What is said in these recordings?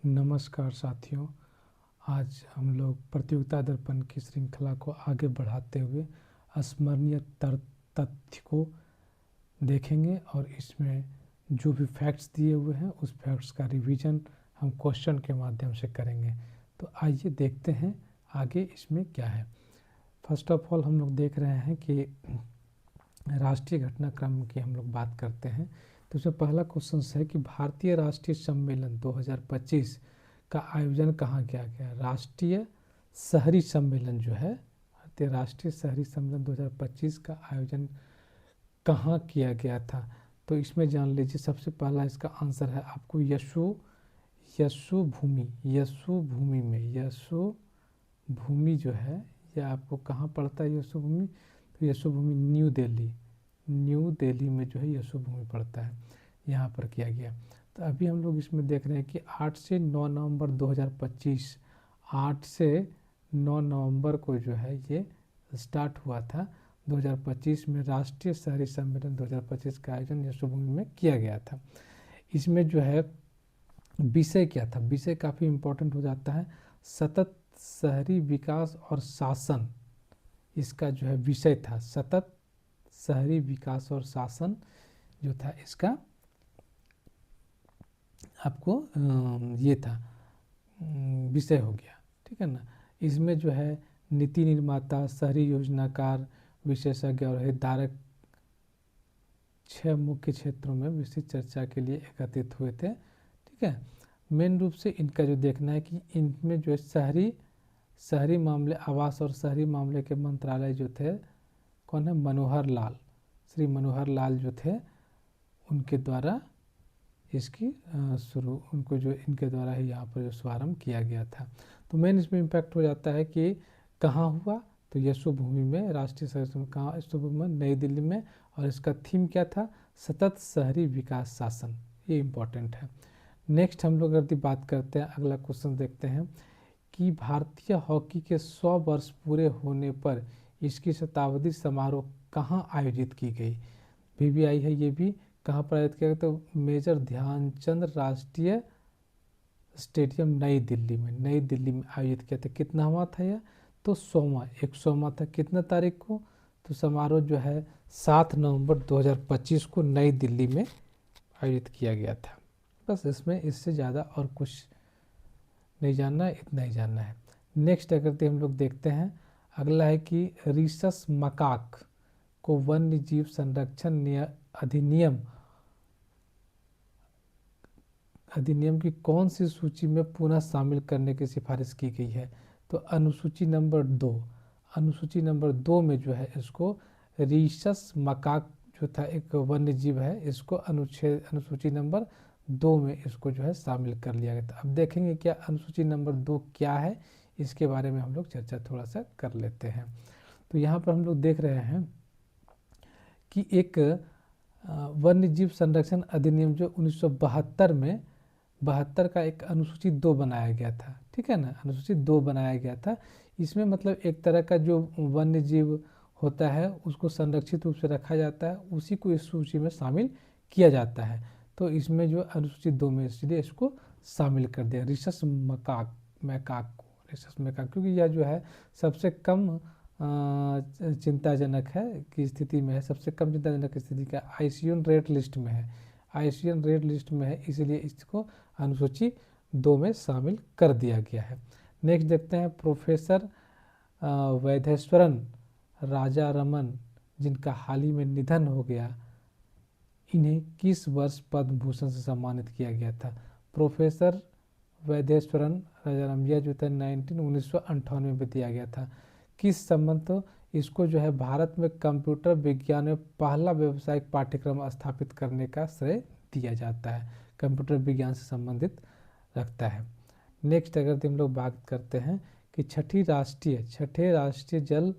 नमस्कार साथियों। आज हम लोग प्रतियोगिता दर्पण की श्रृंखला को आगे बढ़ाते हुए स्मरणीय तथ्य को देखेंगे और इसमें जो भी फैक्ट्स दिए हुए हैं उस फैक्ट्स का रिवीजन हम क्वेश्चन के माध्यम से करेंगे। तो आइए देखते हैं आगे इसमें क्या है। फर्स्ट ऑफ ऑल हम लोग देख रहे हैं कि राष्ट्रीय घटनाक्रम की हम लोग बात करते हैं। तो उसमें पहला क्वेश्चन है कि भारतीय राष्ट्रीय सम्मेलन 2025 का आयोजन कहाँ किया गया। राष्ट्रीय शहरी सम्मेलन जो है, भारतीय राष्ट्रीय शहरी सम्मेलन 2025 का आयोजन कहाँ किया गया था। तो इसमें जान लीजिए, सबसे पहला इसका आंसर है आपको यशोभूमि में। यशोभूमि जो है यह आपको कहाँ पड़ता है यशोभूमि। तो यशोभूमि न्यू दिल्ली में जो है यशोभूमि पड़ता है, यहाँ पर किया गया। तो अभी हम लोग इसमें देख रहे हैं कि 8 से 9 नवंबर 2025, 8 से 9 नवंबर को जो है ये स्टार्ट हुआ था। 2025 में राष्ट्रीय शहरी सम्मेलन 2025 का आयोजन यशोभूमि में किया गया था। इसमें जो है विषय क्या था, विषय काफ़ी इम्पोर्टेंट हो जाता है। सतत शहरी विकास और शासन, इसका जो है विषय था। सतत शहरी विकास और शासन जो था इसका आपको ये था विषय हो गया, ठीक है ना। इसमें जो है नीति निर्माता, शहरी योजनाकार, विशेषज्ञ और हितधारक 6 मुख्य क्षेत्रों में विस्तृत चर्चा के लिए एकत्रित हुए थे, ठीक है। मेन रूप से इनका जो देखना है कि इनमें जो है शहरी मामले, आवास और शहरी मामले के मंत्रालय जो थे, कौन है, मनोहर लाल, श्री मनोहर लाल जो थे, उनके द्वारा इसकी उनको जो इनके द्वारा ही यहाँ पर जो शुभारम्भ किया गया था। तो मेन इसमें इम्पैक्ट हो जाता है कि कहाँ हुआ, तो यशोभूमि में, राष्ट्रीय शहरी सम्मेलन कहाँ, यशोभूमि में, नई दिल्ली में। और इसका थीम क्या था, सतत शहरी विकास शासन, ये इम्पॉर्टेंट है। नेक्स्ट हम लोग अगर बात करते हैं, अगला क्वेश्चन देखते हैं कि भारतीय हॉकी के 100 वर्ष पूरे होने पर इसकी शताब्दी समारोह कहाँ आयोजित की गई। VVI है, ये भी कहाँ पर आयोजित किया गया, तो मेजर ध्यानचंद राष्ट्रीय स्टेडियम नई दिल्ली में आयोजित किया था। कितना हुआ था यह, तो 100वां था। कितना तारीख को, तो समारोह जो है 7 नवंबर 2025 को नई दिल्ली में आयोजित किया गया था। बस इसमें इससे ज़्यादा और कुछ नहीं जानना है, इतना ही जानना है। नेक्स्ट अगर हम लोग देखते हैं, अगला है कि रीसस मकाक को वन्य जीव संरक्षण अधिनियम की कौन सी सूची में पुनः शामिल करने की सिफारिश की गई है। तो अनुसूची नंबर 2 में जो है इसको रीसस मकाक जो था एक वन्य जीव है, इसको अनुसूची नंबर 2 में इसको जो है शामिल कर लिया गया था। अब देखेंगे क्या अनुसूची नंबर 2 क्या है, इसके बारे में हम लोग चर्चा थोड़ा सा कर लेते हैं। तो यहाँ पर हम लोग देख रहे हैं कि एक वन्य जीव संरक्षण अधिनियम जो 1972 में 72 का एक अनुसूची 2 बनाया गया था, ठीक है ना, अनुसूची 2 बनाया गया था। इसमें मतलब एक तरह का जो वन्य जीव होता है उसको संरक्षित रूप से रखा जाता है, उसी को इस सूची में शामिल किया जाता है। तो इसमें जो अनुसूची 2 में इसलिए इसको शामिल कर दिया रीसस मैकाक को, क्योंकि यह जो है सबसे कम चिंताजनक है की स्थिति में है, सबसे कम चिंताजनक स्थिति का IUCN रेड लिस्ट में है, IUCN रेड लिस्ट में है, इसलिए इसको अनुसूची 2 में शामिल कर दिया गया है। नेक्स्ट देखते हैं प्रोफेसर वैदेश्वरन राजारमन, जिनका हाल ही में निधन हो गया, इन्हें किस वर्ष पद्म भूषण से सम्मानित किया गया था। प्रोफेसर वैदेश्वरन राजाराम, यह जो था 1998 में दिया गया था। किस संबंध, तो इसको जो है भारत में कंप्यूटर विज्ञान में पहला व्यावसायिक पाठ्यक्रम स्थापित करने का श्रेय दिया जाता है, कंप्यूटर विज्ञान से संबंधित रखता है। नेक्स्ट अगर हम लोग बात करते हैं कि छठे राष्ट्रीय जल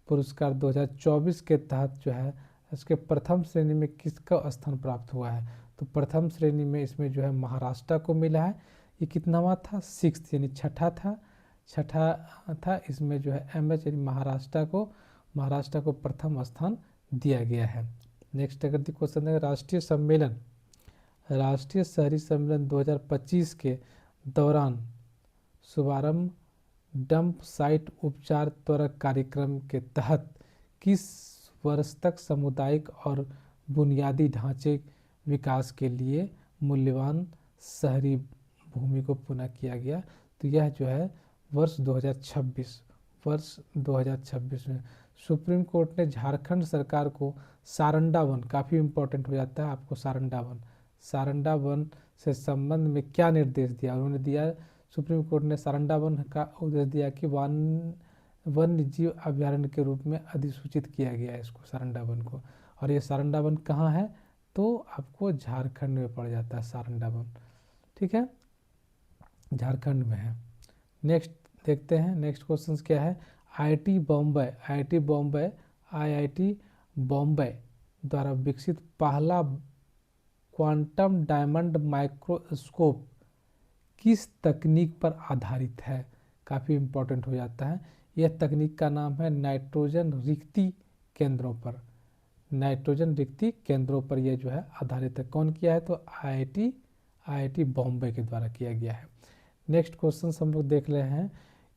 पुरस्कार 2024 के तहत जो है इसके प्रथम श्रेणी में किसका स्थान प्राप्त हुआ है। तो प्रथम श्रेणी में इसमें जो है महाराष्ट्र को मिला है। ये कितनावा था, 6th यानी छठा था। इसमें जो है MH यानी महाराष्ट्र को प्रथम स्थान दिया गया है। नेक्स्ट अगर क्वेश्चन है राष्ट्रीय शहरी सम्मेलन 2025 के दौरान शुभारंभ डंप साइट उपचार त्वरक कार्यक्रम के तहत किस वर्ष तक सामुदायिक और बुनियादी ढांचे विकास के लिए मूल्यवान शहरी भूमि को पुनः किया गया। तो यह जो है वर्ष 2026 में सुप्रीम कोर्ट ने झारखंड सरकार को सारंडा वन, काफ़ी इम्पोर्टेंट हो जाता है आपको सारंडा वन से संबंध में क्या निर्देश दिया। उन्होंने दिया, सुप्रीम कोर्ट ने सारंडा वन का उद्देश्य दिया कि वन्य जीव अभ्यारण्य के रूप में अधिसूचित किया गया है इसको, सारंडा वन को। और ये सारंडा वन कहाँ है, तो आपको झारखंड में पड़ जाता है सारंडा वन, ठीक है, झारखंड में है। नेक्स्ट देखते हैं, नेक्स्ट क्वेश्चन क्या है। आईआईटी बॉम्बे द्वारा विकसित पहला क्वांटम डायमंड माइक्रोस्कोप किस तकनीक पर आधारित है, काफ़ी इम्पोर्टेंट हो जाता है। यह तकनीक का नाम है नाइट्रोजन रिक्ति केंद्रों पर यह जो है आधारित है। कौन किया है, तो आईआईटी बॉम्बे के द्वारा किया गया है। नेक्स्ट क्वेश्चन हम लोग देख रहे हैं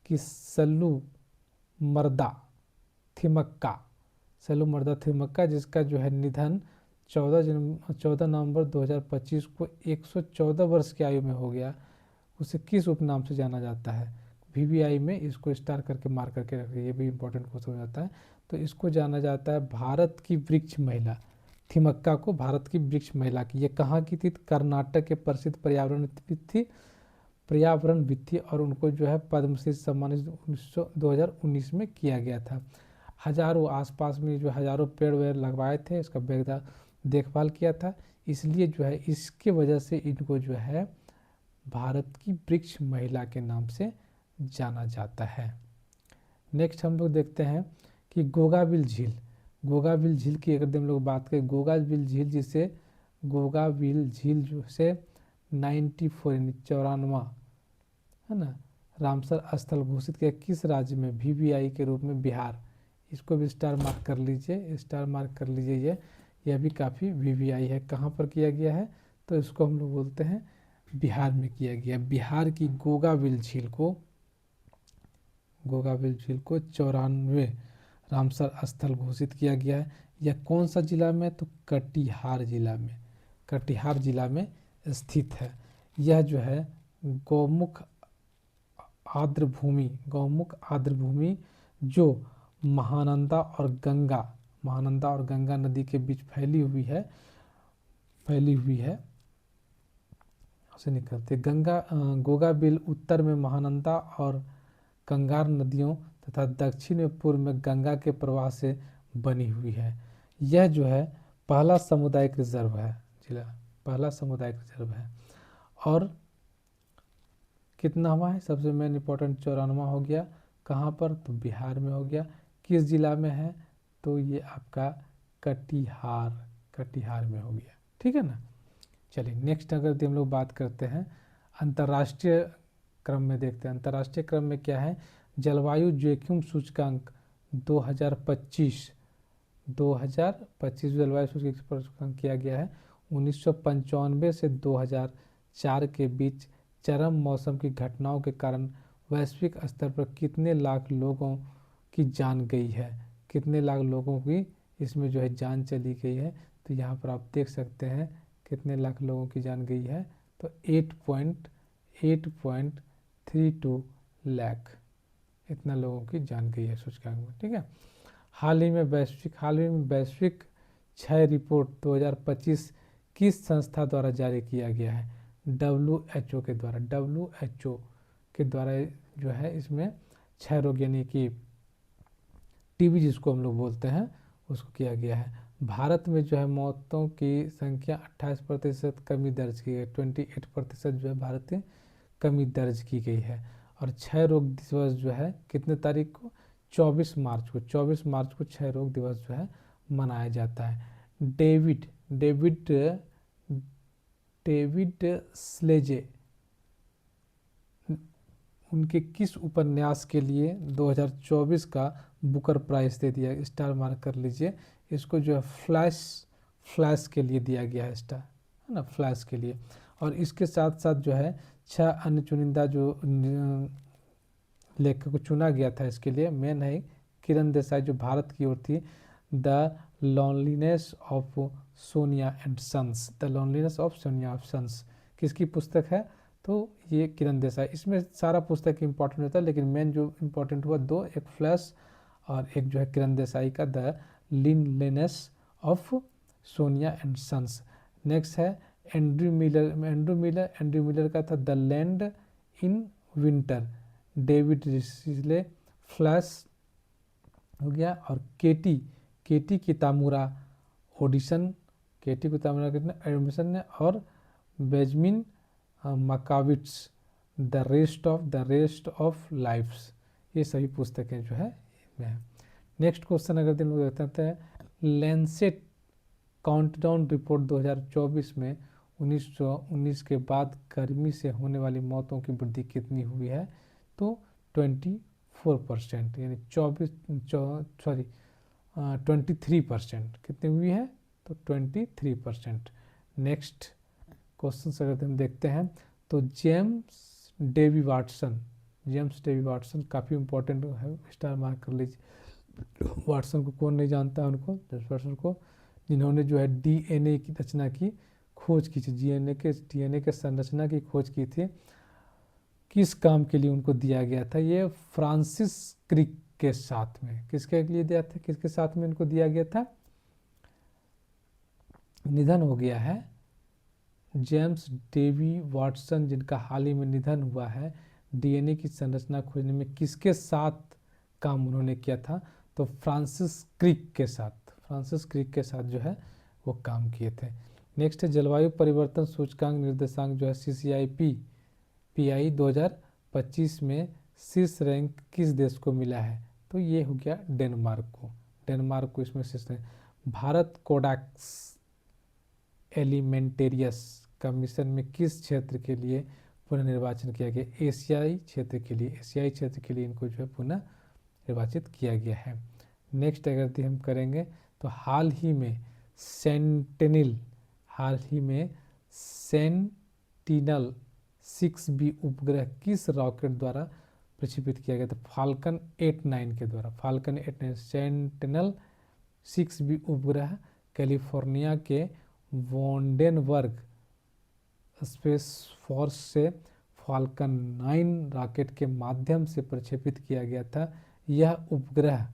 कि सल्लू मर्दा थिमक्का जिसका जो है निधन 14 नवंबर 2025 को 114 वर्ष की आयु में हो गया, उसे किस उपनाम से जाना जाता है। वीवीआई में इसको स्टार करके मार्क करके रखिए, ये भी इंपॉर्टेंट क्वेश्चन हो जाता है। तो इसको जाना जाता है भारत की वृक्ष महिला, थिमक्का को भारत की वृक्ष महिला की। ये कहाँ की थी, कर्नाटक के प्रसिद्ध पर्यावरणविद थी और उनको जो है पद्मश्री सम्मानित 2019 में किया गया था। हजारों आसपास में जो हजारों पेड़ वेड़ लगवाए थे, इसका देखभाल किया था, इसलिए जो है इसके वजह से इनको जो है भारत की वृक्ष महिला के नाम से जाना जाता है। नेक्स्ट हम लोग देखते हैं कि गोगाबिल झील की अगर हम लोग बात करें, गोगाबिल झील जो से 94 है ना रामसर स्थल घोषित किया किस राज्य में, वीवीआई के रूप में बिहार। इसको भी स्टार मार्क कर लीजिए, यह भी काफ़ी वीवीआई है। कहाँ पर किया गया है, तो इसको हम लोग बोलते हैं बिहार में किया गया। बिहार की गोगाबिल झील को 94 रामसर स्थल घोषित किया गया है। यह कौन सा जिला में, तो कटिहार जिला में स्थित है। यह जो है गौमुख आर्द्र भूमि जो महानंदा और गंगा नदी के बीच फैली हुई है उसे निकलते गोगाबिल उत्तर में महानंदा और कंगार नदियों तथा दक्षिण में पूर्व में गंगा के प्रवाह से बनी हुई है। यह जो है पहला सामुदायिक रिजर्व है और कितना हुआ है, सबसे मेन इंपॉर्टेंट 94 हो गया। कहाँ पर, तो बिहार में हो गया। किस जिला में है, तो ये आपका कटिहार में हो गया, ठीक है ना। चलिए नेक्स्ट अगर हम लोग बात करते हैं अंतर्राष्ट्रीय क्रम में, देखते हैं अंतर्राष्ट्रीय क्रम में क्या है। जलवायु जोखिम सूचकांक 2025 जलवायु सूचकांक किया गया है। 1995 से 2004 के बीच चरम मौसम की घटनाओं के कारण वैश्विक स्तर पर कितने लाख लोगों की जान गई है, कितने लाख लोगों की इसमें जो है जान चली गई है। तो यहाँ पर आप देख सकते हैं कितने लाख लोगों की जान गई है, तो 8.32 लाख इतना लोगों की जान गई है सूचकांक में, ठीक है। हाल ही में वैश्विक क्षय रिपोर्ट 2025 किस संस्था द्वारा जारी किया गया है, WHO के द्वारा जो है इसमें क्षय रोग यानी कि टीबी जिसको हम लोग बोलते हैं उसको किया गया है। भारत में जो है मौतों की संख्या 28% कमी दर्ज की गई, 28% जो है भारत में कमी दर्ज की गई है। और क्षय रोग दिवस जो है कितने तारीख को, 24 मार्च को क्षय रोग दिवस जो है मनाया जाता है। डेविड स्लेजे उनके किस उपन्यास के लिए 2024 का बुकर प्राइज दे दिया, स्टार मार्क कर लीजिए। इसको जो है फ्लैश के लिए दिया गया है, स्टार है ना, फ्लैश के लिए। और इसके साथ साथ जो है 6 अन्य चुनिंदा जो लेखक को चुना गया था इसके लिए मेन है किरण देसाई जो भारत की ओर थी, the loneliness of Sonia and sons, the loneliness of Sonia and sons किसकी पुस्तक है, तो ये किरण देसाई। इसमें सारा पुस्तक इंपॉर्टेंट होता है लेकिन मेन जो इंपॉर्टेंट हुआ दो, एक फ्लैश और एक जो है किरण देसाई का the loneliness of Sonia and sons. Next है एंड्रयू मिलर का था the land in winter, David रिसले फ्लैश हो गया, और Katie Kitamura audition, Katie Kitamura admission ने, और Benjamin Markovits the rest of lives, ये सभी पुस्तकें जो है इसमें। नेक्स्ट क्वेश्चन अगर दिन लोग देखते हैं, लैंसेट काउंटडाउन रिपोर्ट 2024 में 1919 के बाद गर्मी से होने वाली मौतों की वृद्धि कितनी हुई है, तो 24%, यानी 23%। कितनी हुई है, तो 23%। नेक्स्ट क्वेश्चन अगर हम देखते हैं तो जेम्स डेवी वाटसन काफ़ी इंपॉर्टेंट है, स्टार मार्क कर लीजिए। वाटसन को कौन नहीं जानता है, उनको वाटसन को, जिन्होंने जो है डीएनए की रचना की खोज की थी, डीएनए के संरचना की खोज की थी। किस काम के लिए उनको दिया गया था, ये फ्रांसिस क्रिक के साथ में, किसके लिए दिया था, किसके साथ में इनको दिया गया था, निधन हो गया है जेम्स डेवी वाटसन जिनका हाल ही में निधन हुआ है। डीएनए की संरचना खोजने में किसके साथ काम उन्होंने किया था, तो फ्रांसिस क्रिक के साथ जो है वो काम किए थे। नेक्स्ट है जलवायु परिवर्तन सूचकांक निर्देशांक जो है CCIP-PI 2025 में शीर्ष रैंक किस देश को मिला है, तो ये हो गया डेनमार्क को इसमें शीर्ष रैंक। भारत कोडैक्स एलिमेंटेरियस कमीशन में किस क्षेत्र के लिए पुनर्निर्वाचन किया गया, एशियाई क्षेत्र के लिए इनको जो है पुनः निर्वाचित किया गया है। नेक्स्ट अगर हम करेंगे तो हाल ही में सेंटिनल 6B उपग्रह किस रॉकेट द्वारा प्रक्षेपित किया गया था, फाल्कन 8-9 के द्वारा। फाल्कन 8-9 सेंटिनल 6B उपग्रह कैलिफोर्निया के वोंडेनबर्ग स्पेस फोर्स से फाल्कन 9 रॉकेट के माध्यम से प्रक्षेपित किया गया था। यह उपग्रह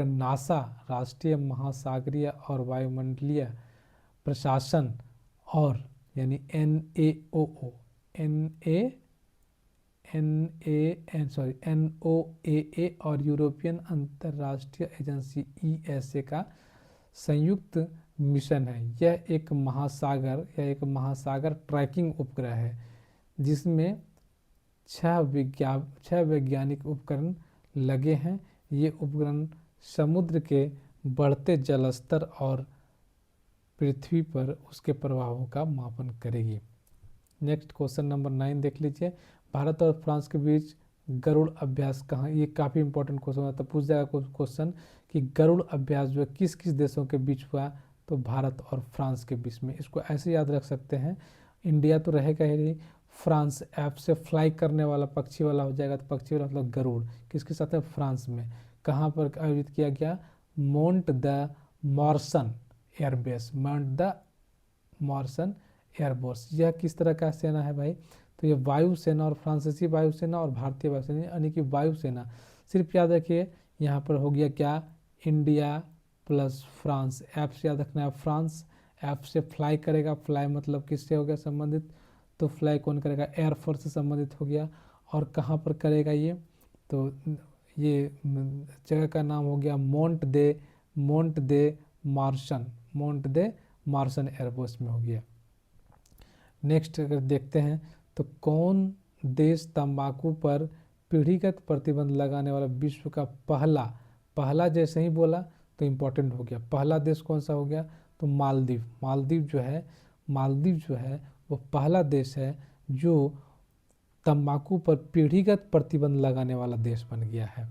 नासा राष्ट्रीय महासागरीय और वायुमंडलीय प्रशासन और यानी NOAA और यूरोपियन अंतर्राष्ट्रीय एजेंसी ESA का संयुक्त मिशन है। यह एक महासागर ट्रैकिंग उपग्रह है जिसमें 6 वैज्ञानिक उपकरण लगे हैं। ये उपकरण समुद्र के बढ़ते जलस्तर और पृथ्वी पर उसके प्रभावों का मापन करेगी। नेक्स्ट क्वेश्चन नंबर 9 देख लीजिए, भारत और फ्रांस के बीच गरुड़ अभ्यास कहाँ, ये काफ़ी इंपॉर्टेंट क्वेश्चन होता है, पूछ जाएगा क्वेश्चन कि गरुड़ अभ्यास जो है किस किस देशों के बीच हुआ, तो भारत और फ्रांस के बीच में। इसको ऐसे याद रख सकते हैं, इंडिया तो रहेगा ही नहीं, फ्रांस ऐप से फ्लाई करने वाला पक्षी वाला हो जाएगा, तो पक्षी वाला मतलब गरुड़ किसके साथ है, फ्रांस में। कहाँ पर आयोजित किया गया, माउंट द मॉर्सन एयरबेस। यह किस तरह का सेना है भाई, तो ये वायुसेना और फ्रांसीसी वायुसेना और भारतीय वायुसेना यानी कि वायुसेना। सिर्फ याद रखिए यहाँ पर हो गया क्या, इंडिया प्लस फ्रांस, ऐप से याद रखना है, फ्रांस ऐप से फ्लाई करेगा, फ्लाई मतलब किससे हो गया संबंधित, तो फ्लाई कौन करेगा, एयरफोर्स से संबंधित हो गया। और कहाँ पर करेगा ये, तो ये जगह का नाम हो गया माउंट दे मार्सन एयरबेस में हो गया। नेक्स्ट अगर देखते हैं तो कौन देश तंबाकू पर पीढ़ीगत प्रतिबंध लगाने वाला विश्व का पहला जैसे ही बोला तो इम्पोर्टेंट हो गया, पहला देश कौन सा हो गया, तो मालदीव जो है वो पहला देश है जो तंबाकू पर पीढ़ीगत प्रतिबंध लगाने वाला देश बन गया है।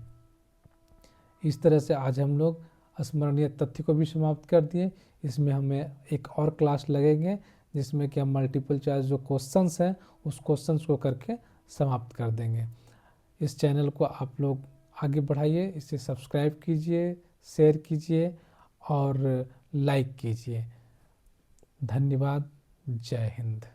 इस तरह से आज हम लोग स्मरणीय तथ्य को भी समाप्त कर दिए। इसमें हमें एक और क्लास लगेंगे जिसमें कि हम मल्टीपल चॉइस जो क्वेश्चंस हैं उस क्वेश्चंस को करके समाप्त कर देंगे। इस चैनल को आप लोग आगे बढ़ाइए, इसे सब्सक्राइब कीजिए, शेयर कीजिए और लाइक कीजिए। धन्यवाद। जय हिंद।